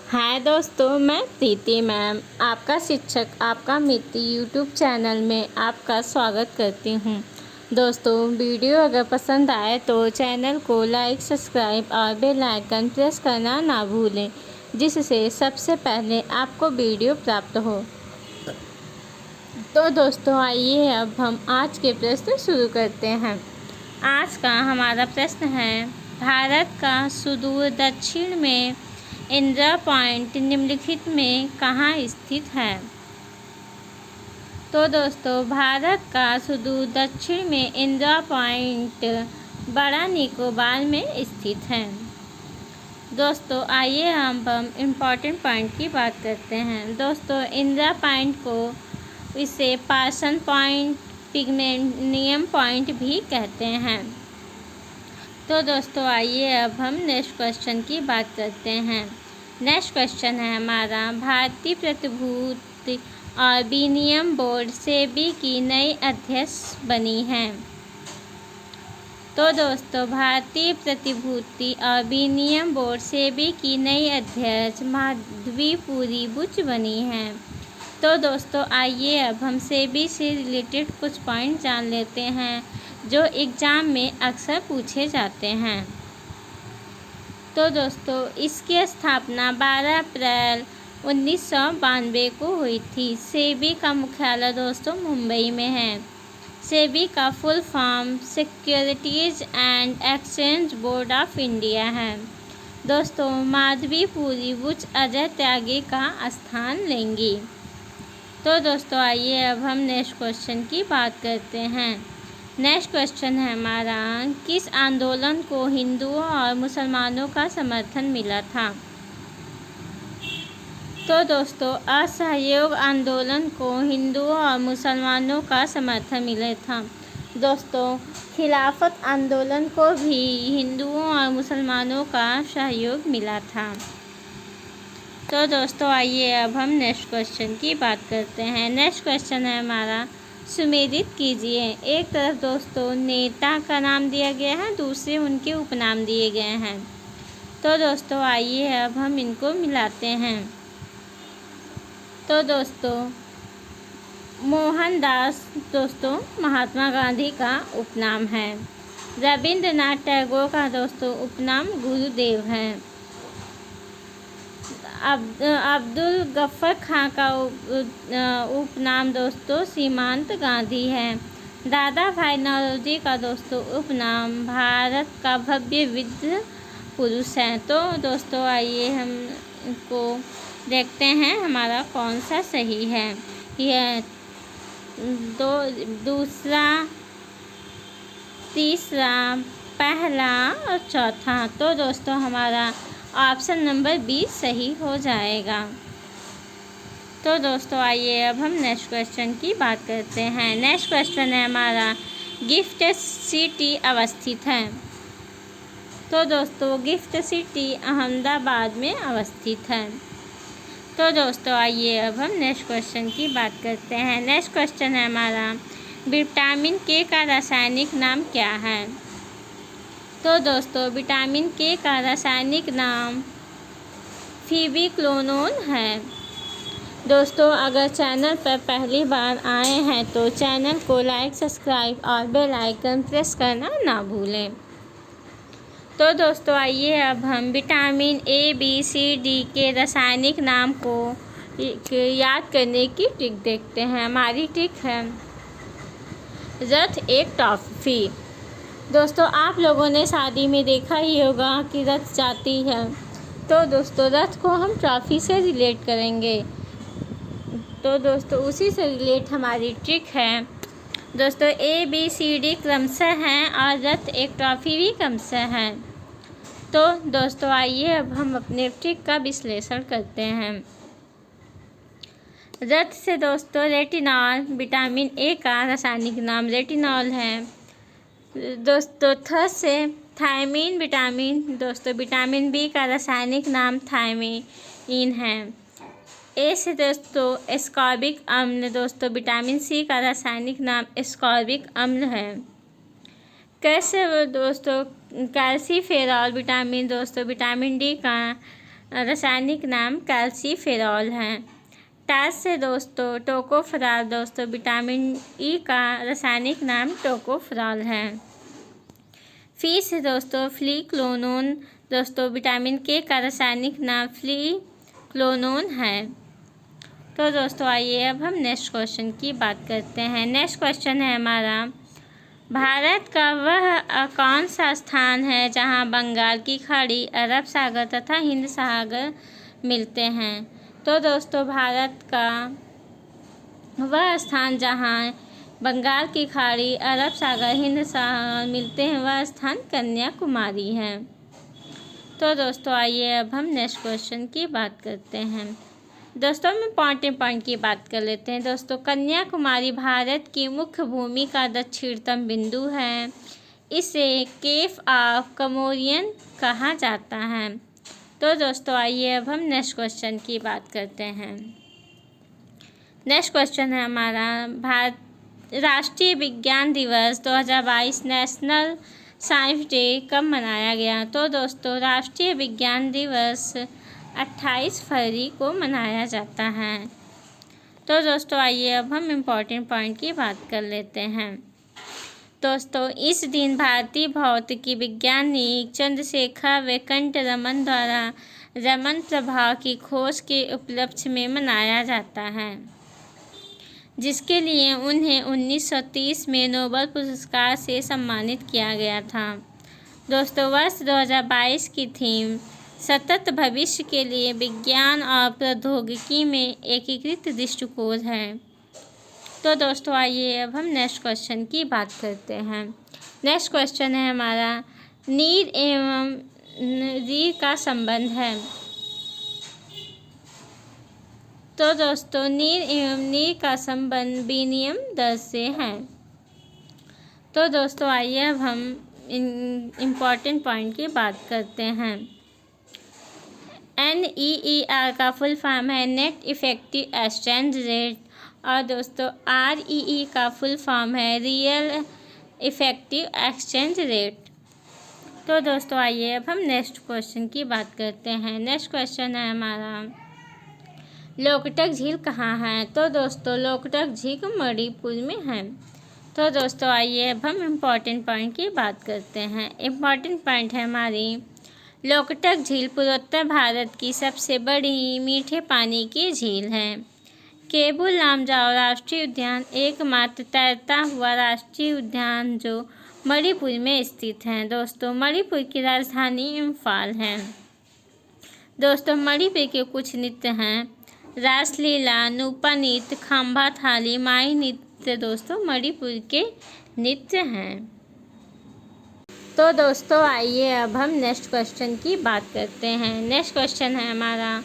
हाय दोस्तों, मैं प्रीति मैम आपका शिक्षक आपका मित्र यूट्यूब चैनल में आपका स्वागत करती हूँ। दोस्तों, वीडियो अगर पसंद आए तो चैनल को लाइक, सब्सक्राइब और बेल आइकन प्रेस करना ना भूलें, जिससे सबसे पहले आपको वीडियो प्राप्त हो। तो दोस्तों, आइए अब हम आज के प्रश्न शुरू करते हैं। आज का हमारा प्रश्न है, भारत का सुदूर दक्षिण में इंदिरा पॉइंट निम्नलिखित में कहाँ स्थित है? तो दोस्तों, भारत का सुदूर दक्षिण में इंदिरा पॉइंट बड़ा निकोबार में स्थित है। दोस्तों, आइए हम इम्पॉर्टेंट पॉइंट की बात करते हैं। दोस्तों, इंदिरा पॉइंट को इसे पार्सन पॉइंट, पिग्मेनियम पॉइंट भी कहते हैं। तो दोस्तों, आइए अब हम नेक्स्ट क्वेश्चन की बात करते हैं। नेक्स्ट क्वेश्चन है हमारा, भारतीय प्रतिभूति और विनिमय बोर्ड सेबी की नई अध्यक्ष बनी हैं। तो दोस्तों, भारतीय प्रतिभूति और विनिमय बोर्ड सेबी की नई अध्यक्ष माधवीपुरी बुच बनी हैं। तो दोस्तों, आइए अब हम सेबी से रिलेटेड कुछ पॉइंट जान लेते हैं जो एग्ज़ाम में अक्सर पूछे जाते हैं। तो दोस्तों, इसकी स्थापना 12 अप्रैल 1992 को हुई थी। सेबी का मुख्यालय दोस्तों मुंबई में है। सेबी का full form securities and exchange board of India है। दोस्तों, माधवीपुरी बुच अजय त्यागी का स्थान लेंगी। तो दोस्तों, आइए अब हम नेक्स्ट क्वेश्चन की बात करते हैं। नेक्स्ट क्वेश्चन है हमारा, किस आंदोलन को हिंदुओं और मुसलमानों का समर्थन मिला था? तो दोस्तों, असहयोग आंदोलन को हिंदुओं और मुसलमानों का समर्थन मिला था। दोस्तों, खिलाफत आंदोलन को भी हिंदुओं और मुसलमानों का सहयोग मिला था। तो दोस्तों, आइए अब हम नेक्स्ट क्वेश्चन की बात करते हैं। नेक्स्ट क्वेश्चन है हमारा, सुमेलित कीजिए। एक तरफ दोस्तों नेता का नाम दिया गया है, दूसरे उनके उपनाम दिए गए हैं। तो दोस्तों, आइए अब हम इनको मिलाते हैं। तो दोस्तों, मोहनदास दोस्तों महात्मा गांधी का उपनाम है। रविंद्रनाथ टैगोर का दोस्तों उपनाम गुरुदेव है। अब्दुल गफ्फार खां का उपनाम दोस्तों सीमांत गांधी है। दादा भाई नौरोजी का दोस्तों उपनाम भारत का भव्य विद्य पुरुष है। तो दोस्तों, आइए हम इनको देखते हैं हमारा कौन सा सही है। यह दूसरा, तीसरा, पहला और चौथा। तो दोस्तों, हमारा ऑप्शन नंबर 20 सही हो जाएगा। तो दोस्तों, आइए अब हम नेक्स्ट क्वेश्चन की बात करते हैं। नेक्स्ट क्वेश्चन है हमारा, गिफ्ट सिटी अवस्थित है। तो दोस्तों, गिफ्ट सिटी अहमदाबाद में अवस्थित है। तो दोस्तों, आइए अब हम नेक्स्ट क्वेश्चन की बात करते हैं। नेक्स्ट क्वेश्चन है हमारा, विटामिन के का रासायनिक नाम क्या है? तो दोस्तों, विटामिन के का रासायनिक नाम फिबिक्लोनोन है। दोस्तों, अगर चैनल पर पहली बार आए हैं तो चैनल को लाइक, सब्सक्राइब और बेल आइकन प्रेस करना ना भूलें। तो दोस्तों, आइए अब हम vitamin A, B, C, D के रासायनिक नाम को याद करने की ट्रिक देखते हैं। हमारी ट्रिक है, रथ एक टॉफ़ी। दोस्तों, आप लोगों ने शादी में देखा ही होगा कि रथ जाती है, तो दोस्तों रथ को हम ट्रॉफ़ी से रिलेट करेंगे। तो दोस्तों, उसी से रिलेट हमारी ट्रिक है। दोस्तों, ए, बी, सी, डी क्रमशः हैं और रथ एक ट्रॉफ़ी भी क्रमशः है। तो दोस्तों, आइए अब हम अपने ट्रिक का विश्लेषण करते हैं। रथ से दोस्तों रेटिनॉल, विटामिन ए का रासायनिक नाम रेटिनॉल है। दोस्तों, थ से थायमीन विटामिन, दोस्तों विटामिन बी का रासायनिक नाम थायमीन है। ए से दोस्तों एस्कॉर्बिक अम्ल, दोस्तों विटामिन सी का रासायनिक नाम एस्कॉर्बिक अम्ल है। कैसे दोस्तों कैल्सीफेरॉल विटामिन, दोस्तों विटामिन डी का रासायनिक नाम कैल्सीफेरॉल है। टास से दोस्तों टोकोफेरॉल दोस्तों विटामिन ई का रासायनिक नाम टोकोफेरॉल है। फी से दोस्तों फ्लीक्लोनोन दोस्तों विटामिन के का रासायनिक नाम फ्लीक्लोनोन है। तो दोस्तों आइए अब हम नेक्स्ट क्वेश्चन की बात करते हैं। नेक्स्ट क्वेश्चन है हमारा, भारत का वह कौन सा स्थान है जहां बंगाल की खाड़ी, अरब सागर तथा हिंद सागर मिलते हैं। तो दोस्तों भारत का वह स्थान जहां बंगाल की खाड़ी, अरब सागर, हिंद सागर मिलते हैं वह स्थान कन्याकुमारी है। तो दोस्तों आइए अब हम नेक्स्ट क्वेश्चन की बात करते हैं। दोस्तों हम इम्पॉर्टेंट पॉइंट की बात कर लेते हैं। दोस्तों कन्याकुमारी भारत की मुख्य भूमि का दक्षिणतम बिंदु है। इसे केप ऑफ कमोरियन कहा जाता है। तो दोस्तों आइए अब हम नेक्स्ट क्वेश्चन की बात करते हैं। नेक्स्ट क्वेश्चन है हमारा, राष्ट्रीय विज्ञान दिवस 2022 नेशनल साइंस डे कब मनाया गया। तो दोस्तों राष्ट्रीय विज्ञान दिवस 28 फरवरी को मनाया जाता है। तो दोस्तों आइए अब हम इम्पॉर्टेंट पॉइंट की बात कर लेते हैं। दोस्तों इस दिन भारतीय भौतिकी वैज्ञानिक चंद्रशेखर वेंकट रमन द्वारा रमन प्रभाव की खोज के उपलक्ष्य में मनाया जाता है, जिसके लिए उन्हें 1930 में नोबेल पुरस्कार से सम्मानित किया गया था। दोस्तों वर्ष 2022 की थीम सतत भविष्य के लिए विज्ञान और प्रौद्योगिकी में एकीकृत दृष्टिकोण है। तो दोस्तों आइए अब हम नेक्स्ट क्वेश्चन की बात करते हैं। नेक्स्ट क्वेश्चन है हमारा, नीर एवं रीर का संबंध है। तो दोस्तों नीर एवं नीर का संबंध विनिमय दर से है। तो दोस्तों आइए अब हम इम्पॉर्टेंट पॉइंट की बात करते हैं। NEER का फुल फॉर्म है नेट इफेक्टिव एक्सचेंज रेट, और दोस्तों REE का फुल फॉर्म है रियल इफेक्टिव एक्सचेंज रेट। तो दोस्तों आइए अब हम नेक्स्ट क्वेश्चन की बात करते हैं। नेक्स्ट क्वेश्चन है हमारा, लोकटक झील कहाँ है। तो दोस्तों लोकटक झील मणिपुर में है। तो दोस्तों आइए अब हम इम्पॉर्टेंट पॉइंट की बात करते हैं। इम्पॉर्टेंट पॉइंट है हमारी, लोकटक झील पूर्वोत्तर भारत की सबसे बड़ी मीठे पानी की झील है। केबुल लामजाओ राष्ट्रीय उद्यान एकमात्र तैरता हुआ राष्ट्रीय उद्यान जो मणिपुर में स्थित है। दोस्तों मणिपुर की राजधानी इम्फाल है। दोस्तों मणिपुर के कुछ नृत्य हैं, रासलीला, नुपा नृत्य, खम्भा थाली, माई नृत्य दोस्तों मणिपुर के नृत्य हैं। तो दोस्तों आइए अब हम नेक्स्ट क्वेश्चन की बात करते हैं। नेक्स्ट क्वेश्चन है हमारा,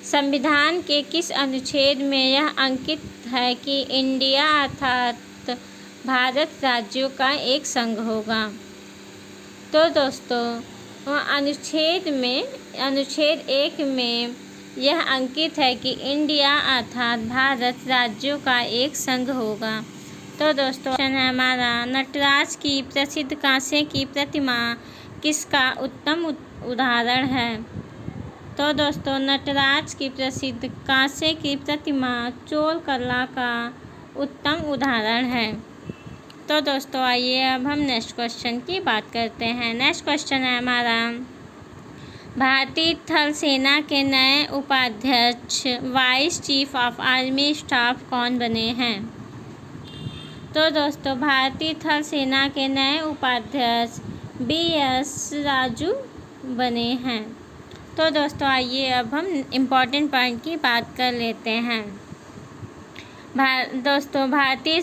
संविधान के किस अनुच्छेद में यह अंकित है कि इंडिया अर्थात भारत राज्यों का एक संघ होगा। तो दोस्तों अनुच्छेद 1 में यह अंकित है कि इंडिया अर्थात भारत राज्यों का एक संघ होगा। तो दोस्तों क्वेश्चन है हमारा, नटराज की प्रसिद्ध कांसे की प्रतिमा किसका उत्तम उदाहरण है। तो दोस्तों नटराज की प्रसिद्ध कांसे की प्रतिमा चोल कला का उत्तम उदाहरण है। तो दोस्तों आइए अब हम नेक्स्ट क्वेश्चन की बात करते हैं। नेक्स्ट क्वेश्चन है हमारा, भारतीय थल सेना के नए उपाध्यक्ष vice chief of army staff कौन बने हैं। तो दोस्तों भारतीय थल सेना के नए उपाध्यक्ष BS राजू बने हैं। तो दोस्तों आइए अब हम इम्पॉर्टेंट पॉइंट की बात कर लेते हैं। दोस्तों भारतीय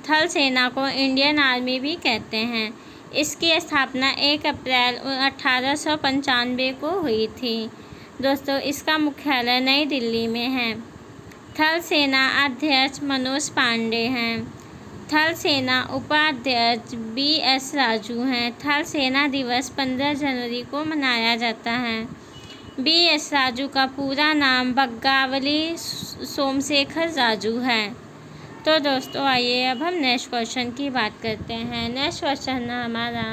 थल सेना को इंडियन आर्मी भी कहते हैं। इसकी स्थापना 1 अप्रैल 1895 को हुई थी। दोस्तों इसका मुख्यालय नई दिल्ली में है। थल सेना अध्यक्ष मनोज पांडे हैं। थल सेना उपाध्यक्ष BS राजू हैं। थल सेना दिवस 15 जनवरी को मनाया जाता है। BS राजू का पूरा नाम बग्गावली सोमशेखर राजू है। तो दोस्तों आइए अब हम नेक्स्ट क्वेश्चन की बात करते हैं। नेक्स्ट क्वेश्चन है हमारा,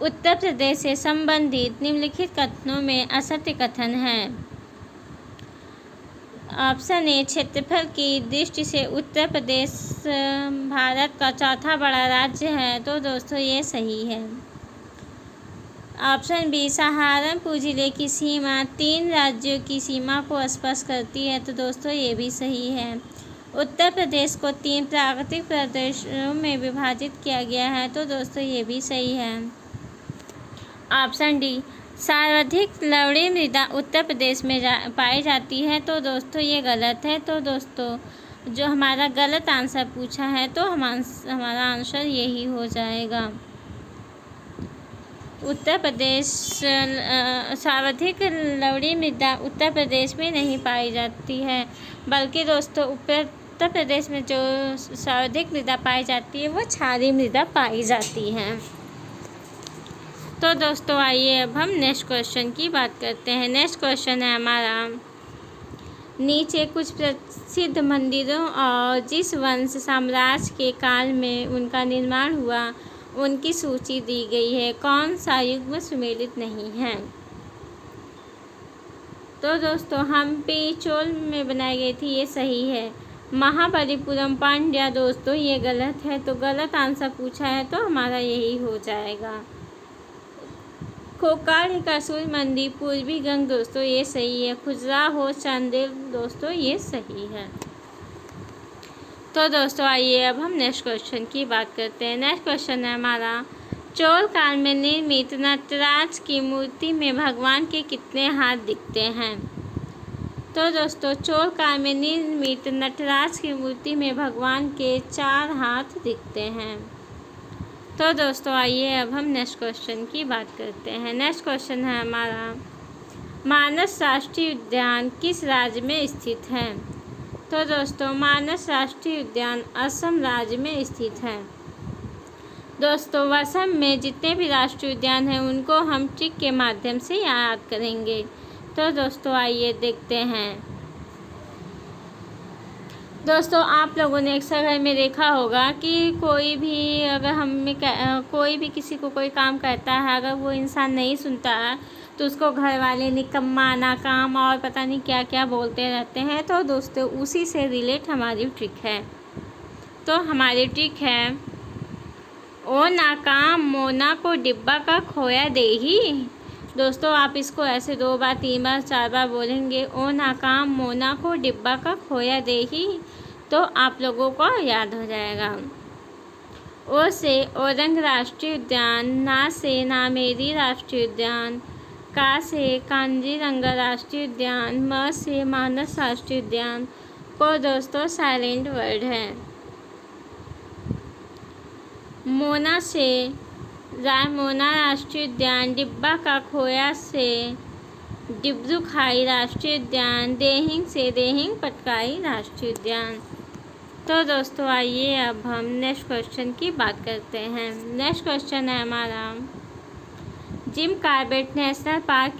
उत्तर प्रदेश से संबंधित निम्नलिखित कथनों में असत्य कथन है। ऑप्शन ए, क्षेत्रफल की दृष्टि से उत्तर प्रदेश भारत का चौथा बड़ा राज्य है। तो दोस्तों ये सही है। ऑप्शन बी, सहारनपुर जिले की सीमा 3 राज्यों की सीमा को स्पर्श करती है। तो दोस्तों ये भी सही है। उत्तर प्रदेश को 3 प्राकृतिक प्रदेशों में विभाजित किया गया है। तो दोस्तों ये भी सही है। ऑप्शन डी, सर्वाधिक लवणीय मृदा उत्तर प्रदेश में पाई जाती है। तो दोस्तों ये गलत है। तो दोस्तों जो हमारा गलत आंसर पूछा है तो हमारा आंसर यही हो जाएगा। उत्तर प्रदेश सर्वाधिक लवणीय मृदा उत्तर प्रदेश में नहीं पाई जाती है, बल्कि दोस्तों उत्तर प्रदेश में जो सर्वाधिक मृदा पाई जाती है वो क्षारीय मृदा पाई जाती है। तो दोस्तों आइए अब हम नेक्स्ट क्वेश्चन की बात करते हैं। नेक्स्ट क्वेश्चन है हमारा, नीचे कुछ प्रसिद्ध मंदिरों और जिस वंश साम्राज्य के काल में उनका निर्माण हुआ उनकी सूची दी गई है। कौन सा युग सुमेलित नहीं है? तो दोस्तों हम्पी चोल में बनाई गई थी, ये सही है। महाबलीपुरम पांड्या, दोस्तों ये गलत है। तो गलत आंसर पूछा है तो हमारा यही हो जाएगा। कोकार का सूर्य मंदिर पूर्वी गंग, दोस्तों ये सही है। खजुराहो चांदेल, दोस्तों ये सही है। तो दोस्तों आइए अब हम नेक्स्ट क्वेश्चन की बात करते हैं। नेक्स्ट क्वेश्चन है हमारा, चोल काल में निर्मित नटराज की मूर्ति में भगवान के कितने हाथ दिखते हैं? तो दोस्तों चोल काल में निर्मित नटराज की मूर्ति में भगवान के 4 हाथ दिखते हैं। तो दोस्तों आइए अब हम नेक्स्ट क्वेश्चन की बात करते हैं। नेक्स्ट क्वेश्चन है हमारा, मानस राष्ट्रीय उद्यान किस राज्य में स्थित है? तो दोस्तों मानस राष्ट्रीय उद्यान असम राज्य में स्थित है। दोस्तों असम में जितने भी राष्ट्रीय उद्यान हैं उनको हम ट्रिक के माध्यम से याद करेंगे। तो दोस्तों आइए देखते हैं। दोस्तों आप लोगों ने अक्सर घर में देखा होगा कि कोई भी अगर कोई भी किसी को कोई काम कहता है, अगर वो इंसान नहीं सुनता है तो उसको घर वाले निकम्मा, नाकाम और पता नहीं क्या क्या बोलते रहते हैं। तो दोस्तों उसी से रिलेट हमारी ट्रिक है। तो हमारी ट्रिक है, ओ नाकाम मोना को डिब्बा का खोया दे ही। दोस्तों आप इसको ऐसे 2 बार 3 बार 4 बार बोलेंगे, ओ नाकाम मोना को डिब्बा का खोया दे ही, तो आप लोगों को याद हो जाएगा। ओ से औरंग राष्ट्रीय उद्यान, ना से नामेरी राष्ट्रीय उद्यान, का से कांजीरंगा राष्ट्रीय उद्यान, म से मानस राष्ट्रीय उद्यान को दोस्तों साइलेंट वर्ड है। मोना से रायमोना राष्ट्रीय उद्यान, डिब्बा का खोया से डिब्रू खाई राष्ट्रीय उद्यान, देहिंग से देहिंग पटकाई राष्ट्रीय उद्यान। तो दोस्तों आइए अब हम नेक्स्ट क्वेश्चन की बात करते हैं। नेक्स्ट क्वेश्चन है हमारा, जिम कॉर्बेट नेशनल पार्क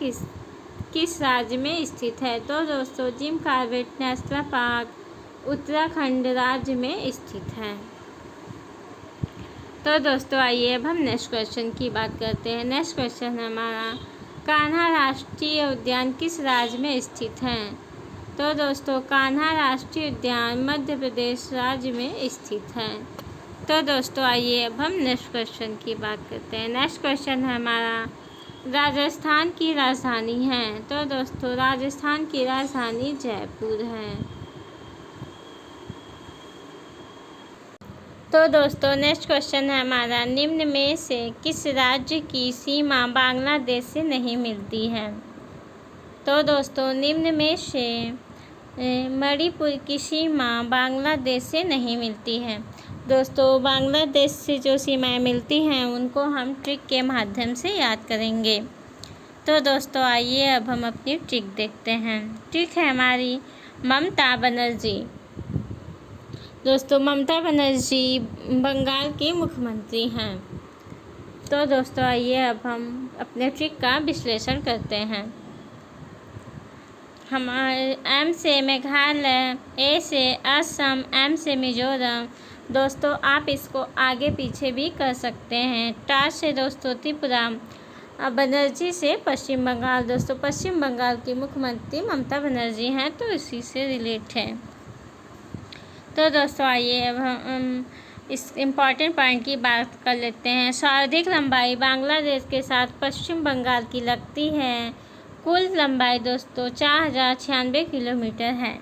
किस राज्य में स्थित है? तो दोस्तों Jim Corbett national park Uttarakhand राज्य में स्थित है। तो दोस्तों आइए अब हम नेक्स्ट क्वेश्चन की बात करते हैं। नेक्स्ट क्वेश्चन है हमारा, कान्हा राष्ट्रीय उद्यान किस राज्य में स्थित है? तो दोस्तों कान्हा राष्ट्रीय उद्यान मध्य प्रदेश राज्य में स्थित है। तो दोस्तों आइए अब हम नेक्स्ट क्वेश्चन की बात करते हैं। नेक्स्ट क्वेश्चन है हमारा, राजस्थान की राजधानी है? तो दोस्तों राजस्थान की राजधानी जयपुर है। तो दोस्तों नेक्स्ट क्वेश्चन है हमारा, निम्न में से किस राज्य की सीमा बांग्लादेश से नहीं मिलती है? तो दोस्तों निम्न में से मणिपुर की सीमा बांग्लादेश से नहीं मिलती है। दोस्तों बांग्लादेश से जो सीमाएं मिलती हैं उनको हम ट्रिक के माध्यम से याद करेंगे। तो दोस्तों आइए अब हम अपनी ट्रिक देखते हैं। ट्रिक है हमारी, ममता बनर्जी। दोस्तों ममता बनर्जी बंगाल की मुख्यमंत्री हैं। तो दोस्तों आइए अब हम अपने ट्रिक का विश्लेषण करते हैं। हमारे एम से मेघालय, ए से असम, एम से मिजोरम, दोस्तों आप इसको आगे पीछे भी कर सकते हैं। टा से दोस्तों त्रिपुरा, बनर्जी से पश्चिम बंगाल। दोस्तों पश्चिम बंगाल की मुख्यमंत्री ममता बनर्जी हैं, तो इसी से रिलेट है। तो दोस्तों आइए अब हम इस इम्पॉर्टेंट पॉइंट की बात कर लेते हैं। सर्वाधिक लंबाई बांग्लादेश के साथ पश्चिम बंगाल की लगती है। कुल लंबाई दोस्तों 4096 किलोमीटर है।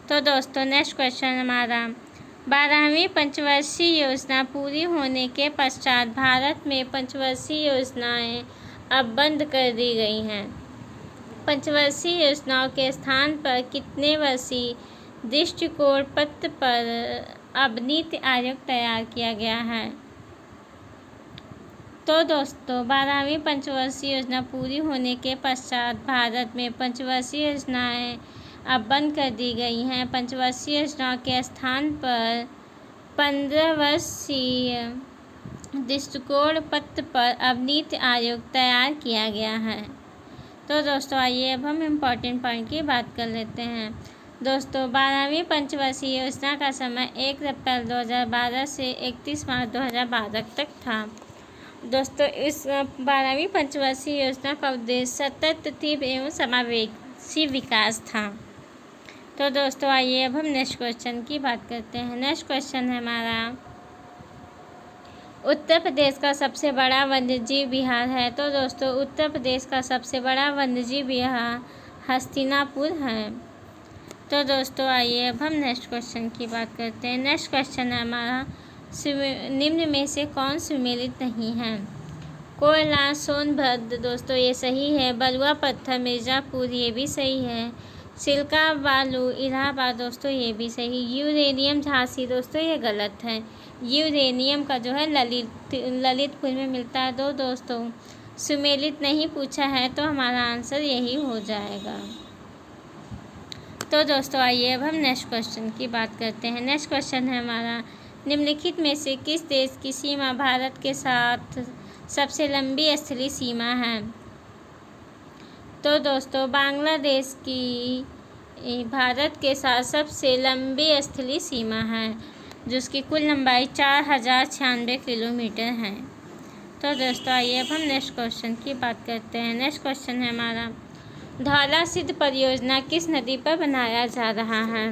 तो दोस्तों नेक्स्ट क्वेश्चन हमारा, 12वीं पंचवर्षीय योजना पूरी होने के पश्चात भारत में पंचवर्षीय योजनाएं अब बंद कर दी गई हैं। पंचवर्षीय योजनाओं के स्थान पर कितने वर्षीय दृष्टिकोण पत्र पर अब नीति आयोग तैयार किया गया है? तो दोस्तों 12वीं पंचवर्षीय योजना पूरी होने के पश्चात भारत में पंचवर्षीय योजनाएं अब बंद कर दी गई हैं। पंचवर्षीय योजनाओं के स्थान पर 15 वर्षीय दृष्टिकोण पत्र पर अब नीति आयोग तैयार किया गया है। तो दोस्तों आइए अब हम इम्पॉर्टेंट पॉइंट की बात कर लेते हैं। दोस्तों 12वीं पंचवर्षीय योजना का समय 1 अप्रैल 2012 से 31 मार्च 2012 तक था। दोस्तों इस 12वीं पंचवर्षीय योजना का उद्देश्य सतत, तीव्र एवं समावेशी विकास था। तो दोस्तों आइए अब हम नेक्स्ट क्वेश्चन की बात करते हैं। नेक्स्ट क्वेश्चन है हमारा, उत्तर प्रदेश का सबसे बड़ा वन्यजीव विहार है। तो दोस्तों उत्तर प्रदेश का सबसे बड़ा वन्यजीव विहार हस्तिनापुर है। तो दोस्तों आइए अब हम नेक्स्ट क्वेश्चन की बात करते हैं। नेक्स्ट क्वेश्चन है हमारा, निम्न में से कौन सुमेलित नहीं है? कोयला, सोनभद्र दोस्तों ये सही है। बलुआ पत्थर मिर्ज़ापुर ये भी सही है। सिल्का बालू इलाहाबाद दोस्तों ये भी सही। यूरेनियम झांसी दोस्तों ये गलत है। यूरेनियम का जो है ललितपुर में मिलता है। दोस्तों सुमेलित नहीं पूछा है, तो हमारा आंसर यही हो जाएगा। तो दोस्तों आइए अब हम नेक्स्ट क्वेश्चन की बात करते हैं। नेक्स्ट क्वेश्चन है हमारा, निम्नलिखित में से किस देश की सीमा भारत के साथ सबसे लंबी स्थलीय सीमा है? तो दोस्तों बांग्लादेश की भारत के साथ सबसे लंबी स्थलीय सीमा है, जिसकी कुल लंबाई 4096 किलोमीटर है। तो दोस्तों आइए अब हम नेक्स्ट क्वेश्चन की बात करते हैं। नेक्स्ट क्वेश्चन है हमारा, धौला सिद्ध परियोजना किस नदी पर बनाया जा रहा है?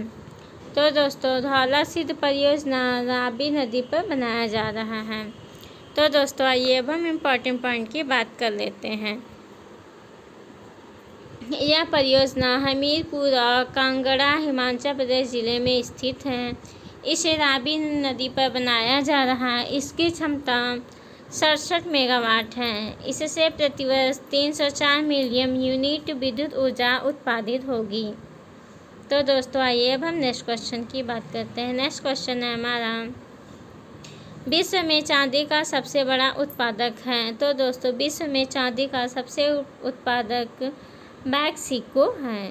तो दोस्तों धौला सिद्ध परियोजना रावी नदी पर बनाया जा रहा है। तो दोस्तों आइए अब हम इम्पॉर्टेंट पॉइंट की बात कर लेते हैं। यह परियोजना हमीरपुर और कांगड़ा हिमाचल प्रदेश ज़िले में स्थित है। इसे रावी नदी पर बनाया जा रहा है। इसकी क्षमता 67 मेगावाट है। इससे प्रतिवर्ष 304 मिलियन यूनिट विद्युत ऊर्जा उत्पादित होगी। तो दोस्तों आइए अब हम नेक्स्ट क्वेश्चन की बात करते हैं। नेक्स्ट क्वेश्चन है हमारा, विश्व में चांदी का सबसे बड़ा उत्पादक है। तो दोस्तों विश्व में चांदी का सबसे उत्पादक मैक्सिको है।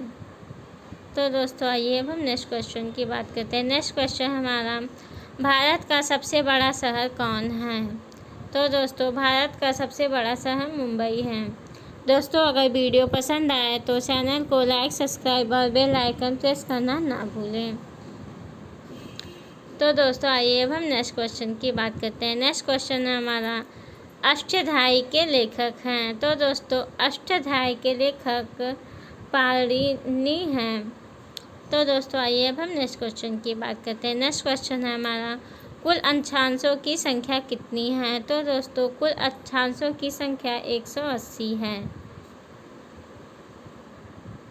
तो दोस्तों आइए अब हम नेक्स्ट क्वेश्चन की बात करते हैं। नेक्स्ट क्वेश्चन हमारा, भारत का सबसे बड़ा शहर कौन है? तो दोस्तों भारत का सबसे बड़ा शहर मुंबई है। दोस्तों अगर वीडियो पसंद आए तो चैनल को लाइक, सब्सक्राइब और बेल आइकन प्रेस करना ना भूलें। तो दोस्तों आइए अब हम नेक्स्ट क्वेश्चन की बात करते हैं। नेक्स्ट क्वेश्चन है हमारा, अष्टाध्यायी के लेखक हैं। तो दोस्तों अष्टाध्यायी के लेखक पाणिनि हैं। तो दोस्तों आइए अब हम नेक्स्ट क्वेश्चन की बात करते हैं। नेक्स्ट क्वेश्चन है हमारा, कुल अक्षांशों की संख्या कितनी है? तो दोस्तों कुल अक्षांशों की संख्या 180 है।